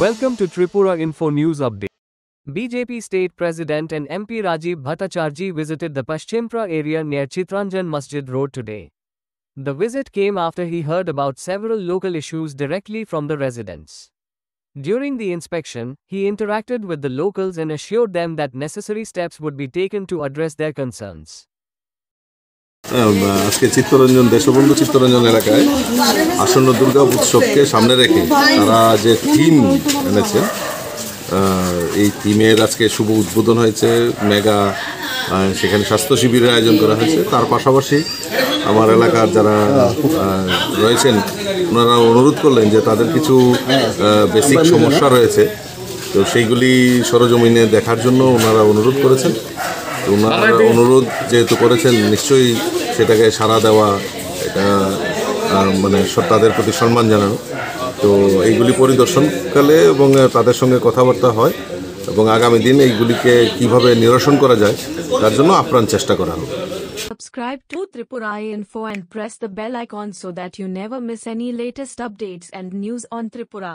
Welcome to Tripura Info News Update. BJP State President and MP Rajiv Bhattacharjee visited the Paschimra area near Chitranjan Masjid Road today. The visit came after he heard about several local issues directly from the residents. During the inspection, he interacted with the locals and assured them that necessary steps would be taken to address their concerns. আজকে চিত্তরঞ্জন দেশবন্ধু চিত্তরঞ্জন এলাকায় আসন্ন দুর্গা উৎসবকে সামনে রেখে তারা যে theme এনেছে এই থিমের আজকে শুভ উদ্বোধন হয়েছে। মেগা সেখানে স্বাস্থ্য শিবিরের আয়োজন করা হয়েছে। তার পাশাপাশি আমার এলাকার যারা রয়েছেন ওনারা অনুরোধ করলেন যে তাদের কিছু বেসিক সমস্যা রয়েছে, তো সেইগুলি সরজমিনে দেখার জন্য ওনারা অনুরোধ করেছেন। ওনারা অনুরোধ যেহেতু করেছেন নিশ্চয়ই সেটাকে সাড়া দেওয়া, এটা মানে তাদের প্রতি সম্মান জানানো। তো এইগুলি পরিদর্শনকালে এবং তাদের সঙ্গে কথাবার্তা হয় এবং আগামী দিন এইগুলিকে কিভাবে নিরসন করা যায় তার জন্য আপ্রাণ চেষ্টা করা হবে। Subscribe to Tripura Info and press the bell icon so that you never miss any latest updates and news on Tripura.